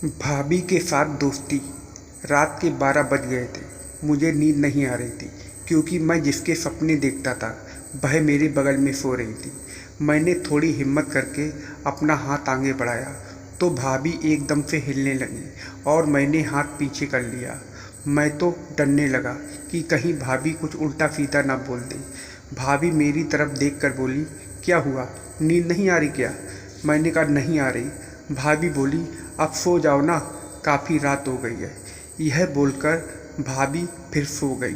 भाभी के साथ दोस्ती। रात के 12 बज गए थे। मुझे नींद नहीं आ रही थी क्योंकि मैं जिसके सपने देखता था वह मेरे बगल में सो रही थी। मैंने थोड़ी हिम्मत करके अपना हाथ आगे बढ़ाया तो भाभी एकदम से हिलने लगी और मैंने हाथ पीछे कर लिया। मैं तो डरने लगा कि कहीं भाभी कुछ उल्टा सीधा ना बोल दे। भाभी मेरी तरफ देखकर बोली, क्या हुआ, नींद नहीं आ रही क्या? मैंने कहा, नहीं आ रही। भाभी बोली, अब सो जाओ ना, काफ़ी रात हो गई है। यह बोलकर भाभी फिर सो गई।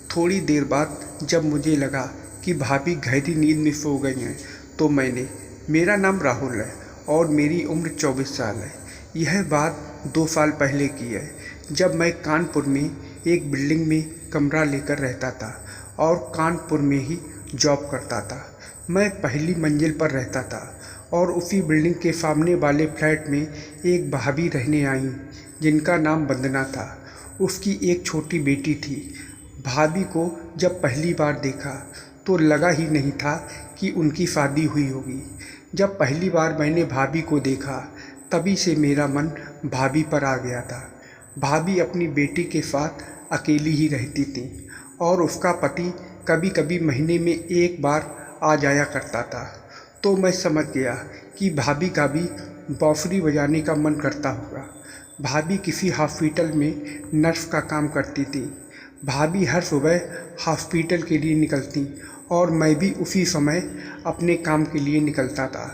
थोड़ी देर बाद जब मुझे लगा कि भाभी गहरी नींद में सो गई हैं तो मेरा नाम राहुल है और मेरी उम्र 24 साल है। यह बात 2 साल पहले की है, जब मैं कानपुर में एक बिल्डिंग में कमरा लेकर रहता था और कानपुर में ही जॉब करता था। मैं पहली मंजिल पर रहता था और उसी बिल्डिंग के सामने वाले फ्लैट में एक भाभी रहने आई जिनका नाम वंदना था। उसकी एक छोटी बेटी थी। भाभी को जब पहली बार देखा तो लगा ही नहीं था कि उनकी शादी हुई होगी। जब पहली बार मैंने भाभी को देखा तभी से मेरा मन भाभी पर आ गया था। भाभी अपनी बेटी के साथ अकेली ही रहती थी और उसका पति कभी कभी महीने में एक बार आ जाया करता था। तो मैं समझ गया कि भाभी का भी बांसुरी बजाने का मन करता होगा। भाभी किसी हॉस्पिटल में नर्स का काम करती थी। भाभी हर सुबह हॉस्पिटल के लिए निकलती और मैं भी उसी समय अपने काम के लिए निकलता था।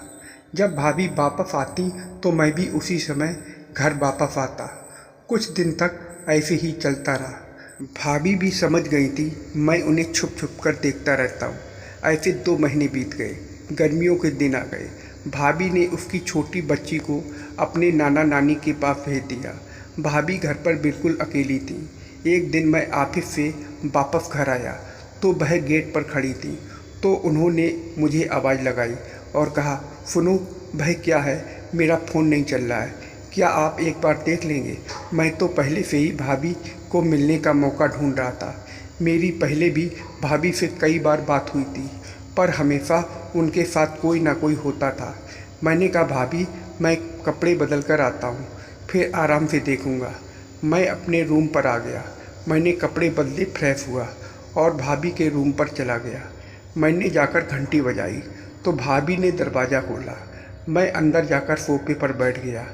जब भाभी वापस आती तो मैं भी उसी समय घर वापस आता। कुछ दिन तक ऐसे ही चलता रहा। भाभी भी समझ गई थी मैं उन्हें छुप छुप कर देखता रहता हूँ। ऐसे 2 महीने बीत गए। गर्मियों के दिन आ गए। भाभी ने उसकी छोटी बच्ची को अपने नाना नानी के पास भेज दिया। भाभी घर पर बिल्कुल अकेली थी। एक दिन मैं ऑफिस से वापस घर आया तो वह गेट पर खड़ी थी। तो उन्होंने मुझे आवाज़ लगाई और कहा, सुनो, वह क्या है, मेरा फ़ोन नहीं चल रहा है, क्या आप एक बार देख लेंगे? मैं तो पहले से ही भाभी को मिलने का मौका ढूंढ रहा था। मेरी पहले भी भाभी से कई बार बात हुई थी पर हमेशा उनके साथ कोई ना कोई होता था। मैंने कहा, भाभी, मैं कपड़े बदल कर आता हूँ, फिर आराम से देखूँगा। मैं अपने रूम पर आ गया। मैंने कपड़े बदले, फ्रेश हुआ और भाभी के रूम पर चला गया। मैंने जाकर घंटी बजाई तो भाभी ने दरवाज़ा खोला। मैं अंदर जाकर सोफे पर बैठ गया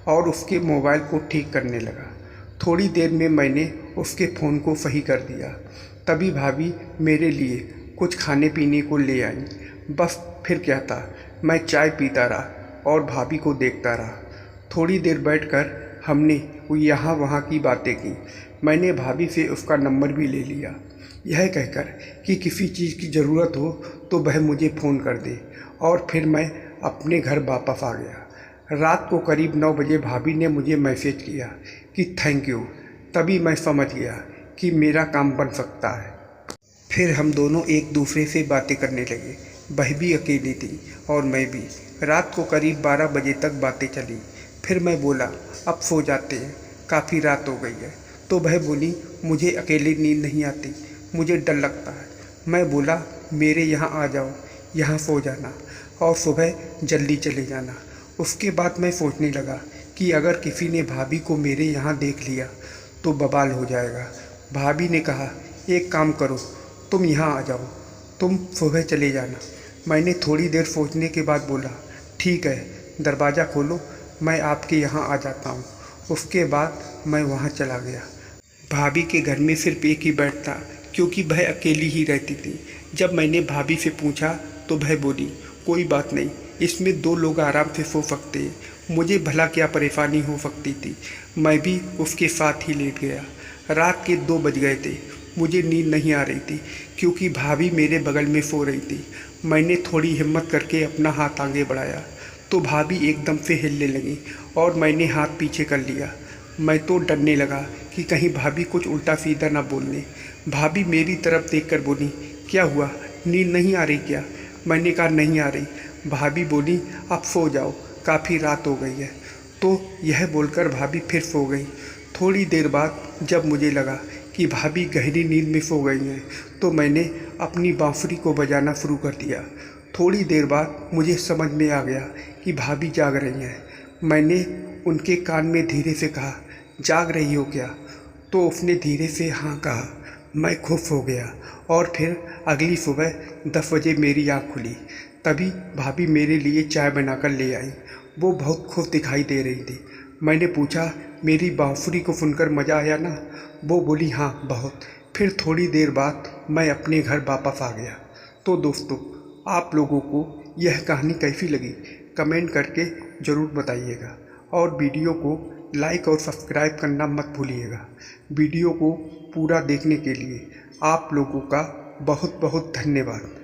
और उसके मोबाइल को ठीक करने लगा। थोड़ी देर में मैंने उसके फ़ोन को सही कर दिया। तभी भाभी मेरे लिए कुछ खाने पीने को ले आई। बस फिर क्या था, मैं चाय पीता रहा और भाभी को देखता रहा। थोड़ी देर बैठकर हमने यहाँ वहाँ की बातें की। मैंने भाभी से उसका नंबर भी ले लिया, यह कहकर कि किसी चीज़ की ज़रूरत हो तो वह मुझे फ़ोन कर दे। और फिर मैं अपने घर वापस आ गया। रात को करीब 9 बजे भाभी ने मुझे मैसेज किया कि थैंक यू। तभी मैं समझ गया कि मेरा काम बन सकता है। फिर हम दोनों एक दूसरे से बातें करने लगे। वह भी अकेली थी और मैं भी। रात को करीब 12 बजे तक बातें चली। फिर मैं बोला, अब सो जाते हैं, काफ़ी रात हो गई है। तो वह बोली, मुझे अकेली नींद नहीं आती, मुझे डर लगता है। मैं बोला, मेरे यहाँ आ जाओ, यहाँ सो जाना और सुबह जल्दी चले जाना। उसके बाद मैं सोचने लगा कि अगर किसी ने भाभी को मेरे यहाँ देख लिया तो बवाल हो जाएगा। भाभी ने कहा, एक काम करो, तुम यहाँ आ जाओ, तुम सुबह चले जाना। मैंने थोड़ी देर सोचने के बाद बोला, ठीक है, दरवाज़ा खोलो, मैं आपके यहाँ आ जाता हूँ। उसके बाद मैं वहाँ चला गया। भाभी के घर में सिर्फ एक ही बेड था क्योंकि वह अकेली ही रहती थी। जब मैंने भाभी से पूछा तो वह बोली, कोई बात नहीं, इसमें 2 लोग आराम से सो सकते हैं, मुझे भला क्या परेशानी हो सकती थी। मैं भी उसके साथ ही लेट गया। रात के 2 बज गए थे। मुझे नींद नहीं आ रही थी क्योंकि भाभी मेरे बगल में सो रही थी। मैंने थोड़ी हिम्मत करके अपना हाथ आगे बढ़ाया तो भाभी एकदम से हिलने लगी और मैंने हाथ पीछे कर लिया। मैं तो डरने लगा कि कहीं भाभी कुछ उल्टा सीधा ना बोल दे। भाभी मेरी तरफ देखकर बोली, क्या हुआ, नींद नहीं आ रही क्या? मैंने कहा, नहीं आ रही। भाभी बोली, अब सो जाओ, काफ़ी रात हो गई है। तो यह बोलकर भाभी फिर सो गई। थोड़ी देर बाद जब मुझे लगा कि भाभी गहरी नींद में सो गई हैं तो मैंने अपनी बांसुरी को बजाना शुरू कर दिया। थोड़ी देर बाद मुझे समझ में आ गया कि भाभी जाग रही हैं। मैंने उनके कान में धीरे से कहा, जाग रही हो क्या? तो उसने धीरे से हाँ कहा। मैं खुश हो गया और फिर अगली सुबह 10 बजे मेरी आँख खुली। तभी भाभी मेरे लिए चाय बनाकर ले आई। वो बहुत खुश दिखाई दे रही थी। मैंने पूछा, मेरी बाँसुरी को सुनकर मज़ा आया ना? वो बोली, हाँ बहुत। फिर थोड़ी देर बाद मैं अपने घर वापस आ गया। तो दोस्तों, आप लोगों को यह कहानी कैसी लगी कमेंट करके ज़रूर बताइएगा और वीडियो को लाइक और सब्सक्राइब करना मत भूलिएगा। वीडियो को पूरा देखने के लिए आप लोगों का बहुत बहुत धन्यवाद।